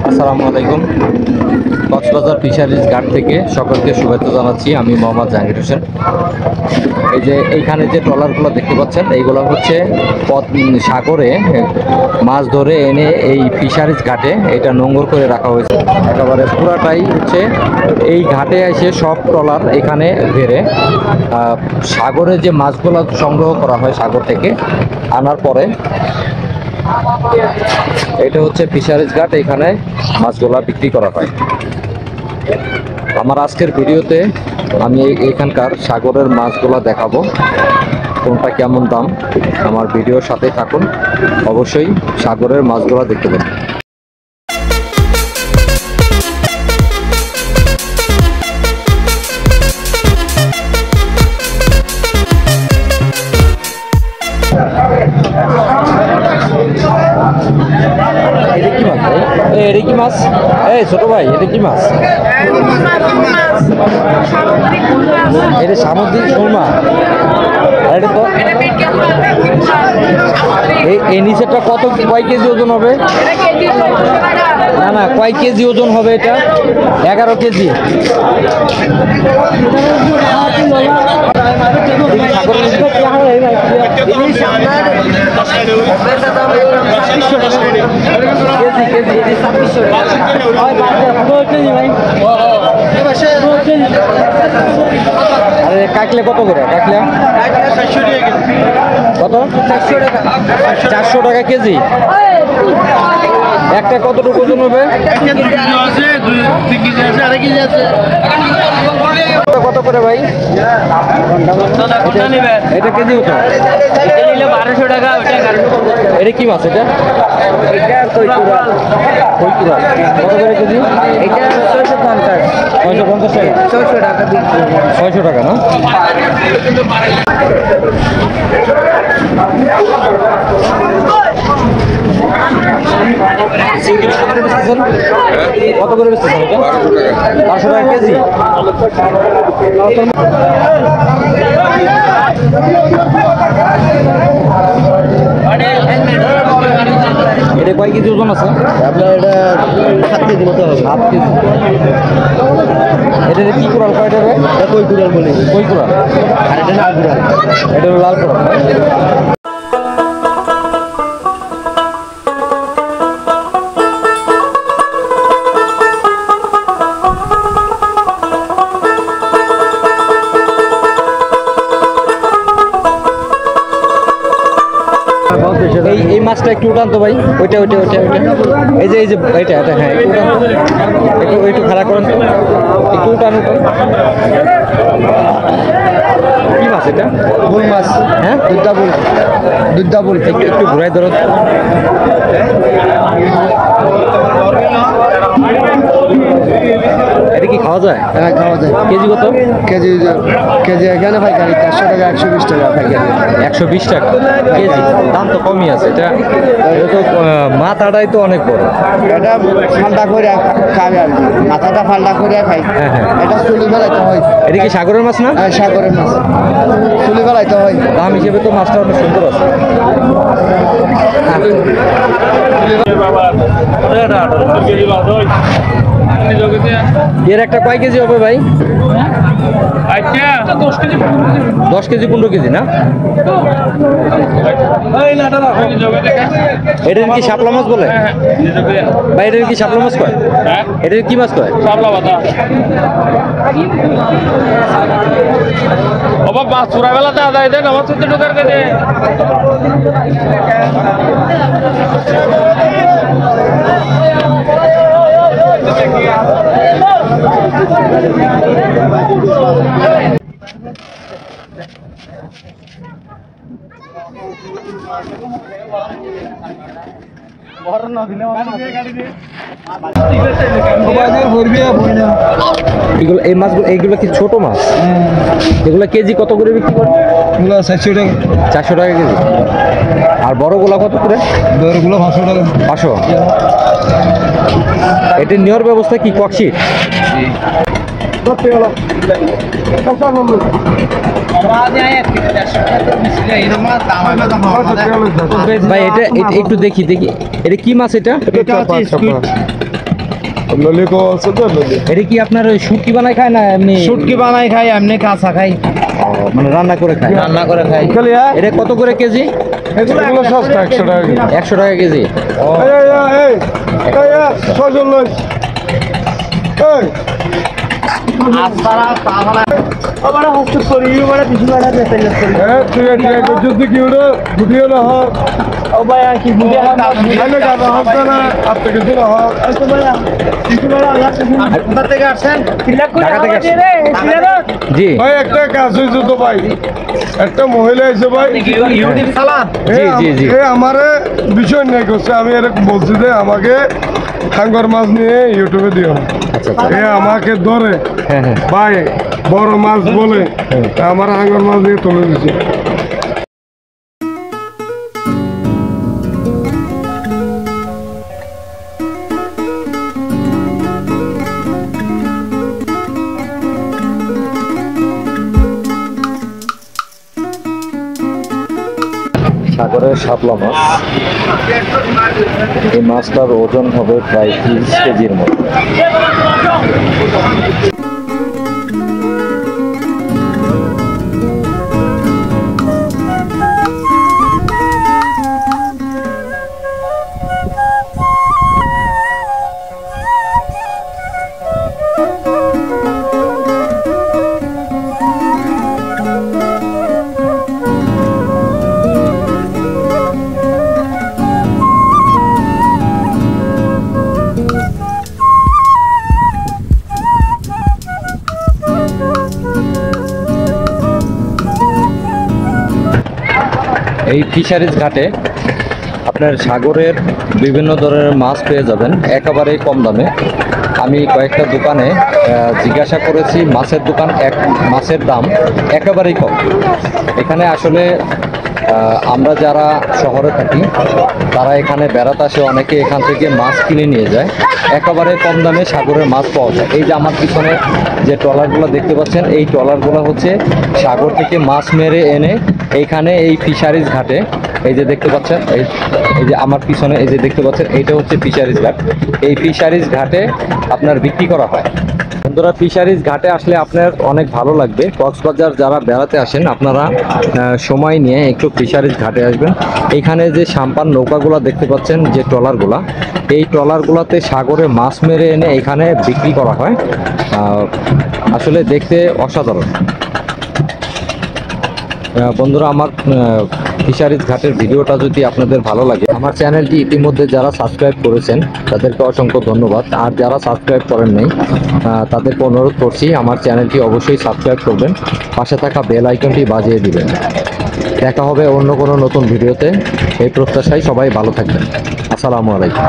আসসালামু আলাইকুম। কক্সবাজার ফিশারিজ ঘাট থেকে সকলকে শুভেচ্ছা জানাচ্ছি। আমি মোহাম্মদ জাহাঙ্গীর হোসেন। এই যে এইখানে যে ট্রলারগুলো দেখতে পাচ্ছেন, এইগুলো হচ্ছে সাগরে মাছ ধরে এনে এই ফিশারিজ ঘাটে এটা নোঙর করে রাখা হয়েছে। একেবারে পুরাটাই হচ্ছে এই ঘাটে এসে সব ট্রলার এখানে ঘেরে সাগরে যে মাছগুলো সংগ্রহ করা হয় সাগর থেকে আনার পরে এটা হচ্ছে ফিশারিজ ঘাট, এখানে মাছগুলা বিক্রি করা হয়। আমার আজকের ভিডিওতে আমি এখানকার সাগরের মাছগুলা দেখাবো, কোনটা কেমন দাম। আমার ভিডিওর সাথে থাকুন, অবশ্যই সাগরের মাছগুলা দেখতে পাবেন। এটা কি মাছ? এটা কি মাছ? এই ছোট ভাই, এটা কি মাছ? এটা সামুদ্রিক শোলমা। এটা তো এই নিচেরটা কয় কেজি ওজন হবে? না না, কয় কেজি ওজন হবে এটা? 11 কেজি। আরে কাকলে কত করে? কাকলা কত? 400 টাকা কেজি। একটা কতটুকু ওজন হবে? কত করে ভাই এটা কেজি? কত? 1200 টাকা। এটা কি মাছ? এটা কৈকুরা। কত করে কেজি? এটা 650 টাকা। 600 টাকা না? কত করে বেচতেছেন এটা? 1200 টাকা কেজি। এটা কয় কেজি ওজন আছে? আপনার এটা 7 কেজি মতো হবে। 7 কেজি। এটা কি কুড়াল কয়? এটা কই কুড়াল বলে। কই কুড়াল। আর এটা লাল কুড়াল। এটা হলো লাল কুড়াল। এই মাছটা একটু উঠান তো ভাই। ওইটা এই যে এটা হ্যাঁ, একটু উঠান তো, একটু খাড়া করেন তো, একটু উঠান। কি মাছ এটা? বুল মাছ। হ্যাঁ, দুধা বুল। একটু ঘুরাই ধরো। এটা কি খাওয়া যায়? হ্যাঁ, খাওয়া যায়। কেজি কত? কেজি এখানে পাইকারি 400 টাকা, 120 টাকা পাইকারি। 120 টাকা কেজি। দাম তো কমই আছে। এটা তো মাথাটাই তো অনেক বড়। এটা ঠান্ডা করে খাবে আর কি, মাথাটা ঠান্ডা করে খাই। হ্যাঁ হ্যাঁ। এটা চুলি ফেলাইতে হয়। এটা কি সাগরের মাছ না? হ্যাঁ, সাগরের মাছ, চুলি ফেলাইতে হয়। দাম হিসেবে তো মাছটা অনেক সুন্দর আছে। এর একটা কয় কেজি হবে ভাই? 10 কেজি 15 কেজি না? এটার কি শাপলা মাছ বলে ভাই? এটার কি শাপলা মাছ কয়? এটার কি মাছ কয়? ছোড়াবেলা দাদা এটা আমার 14 টাকার কেজি। এই মাছগুলো, এইগুলো কি ছোট মাছ? এগুলো কেজি কত করে বিক্রি করে? 400 টাকা। 400 টাকা কেজি। আর বড়গুলো কত করে? বড়গুলো 500 টাকা। 500। এটা নেওয়ার ব্যবস্থা কি কক্সিট? ভাই এটা একটু দেখি এটা কি মাছ? এটা ললি কো আছে তো ললি এটা কি আপনার ওই শুটকি বানায় খায় না এমনি শুটকি বানাই খাই এমনি কাঁচা খাই মানে রান্না করে খায়? রান্না করে খাই খালি এটা কত করে কেজি? এগুলো সস্তা 100 টাকা কেজি। 100 টাকা কেজি। এই এই এই এই সজল লই এই আবার হস্ত করি মানে কিছু না দেখতে যাচ্ছে তুই এটা যদি কি ওটা ভিডিও না হয় ও ভাই কি বুঝে তাহলে যাবে হবে না আপনি কিছু না হয় আচ্ছা ভাই কিছু না কোথা থেকে আসছেন ক্লিয়ার করে ঢাকা থেকে আমাকে রে ক্লিয়ার জি ভাই একটা কাজ হয়েছে তো ভাই একটা মহিলা এসে ভাই ইউটিউব সালাদ জি, জি, জি। আমারে বিষয় নিয়ে করছে আমি এরকম বলছি যে আমাকে হাঙ্গর মাছ নিয়ে ইউটিউবে দিও আচ্ছা আচ্ছা। এ আমাকে ধরে হ্যাঁ হ্যাঁ ভাই বড় মাছ বলে আমার হাঙ্গর মাছ দিয়ে তুলে দিচ্ছে সাগরের শাপলা মাছ, এই মাছটার ওজন হবে প্রায় 30 কেজির মতো। এই ফিশারিজ ঘাটে আপনার সাগরের বিভিন্ন ধরনের মাছ পেয়ে যাবেন একেবারেই কম দামে। আমি কয়েকটা দোকানে জিজ্ঞাসা করেছি, মাছের দাম একেবারেই কম। এখানে আসলে আমরা যারা শহরে থাকি তারা এখানে বেড়াতে আসে, অনেকে এখান থেকে মাছ কিনে নিয়ে যায়, একেবারে কম দামে সাগরের মাছ পাওয়া যায়। এই যে আমার পিছনে যে ট্রলারগুলো দেখতে পাচ্ছেন, এই ট্রলারগুলো হচ্ছে সাগর থেকে মাছ মেরে এনে এইখানে এই ফিশারিজ ঘাটে, এই যে দেখতে পাচ্ছেন, এই যে আমার পিছনে এই যে দেখতে পাচ্ছেন, এইটা হচ্ছে ফিশারিজ ঘাট। এই ফিশারিজ ঘাটে আপনার বিক্রি করা হয়। বন্ধুরা, ফিশারিজ ঘাটে আসলে আপনার অনেক ভালো লাগবে। কক্সবাজার যারা বেড়াতে আসেন আপনারা সময় নিয়ে একটু ফিশারিজ ঘাটে আসবেন। এখানে যে সাম্পান নৌকাগুলো দেখতে পাচ্ছেন, যে ট্রলারগুলা, এই ট্রলারগুলোতে সাগরে মাছ মেরে এনে এখানে বিক্রি করা হয়। আসলে দেখতে অসাধারণ। বন্ধুরা, আমার ফিশারিজ ঘাটের ভিডিওটা যদি আপনাদের ভালো লাগে, আমার চ্যানেলটি ইতিমধ্যে যারা সাবস্ক্রাইব করেছেন তাদেরকে অসংখ্য ধন্যবাদ। আর যারা সাবস্ক্রাইব করেন নাই তাদেরকে অনুরোধ করছি আমার চ্যানেলটি অবশ্যই সাবস্ক্রাইব করবেন, পাশে থাকা বেল আইকনটি বাজিয়ে দিবেন। দেখা হবে অন্য কোনো নতুন ভিডিওতে। এই প্রত্যাশায় সবাই ভালো থাকবেন। আসসালামু আলাইকুম।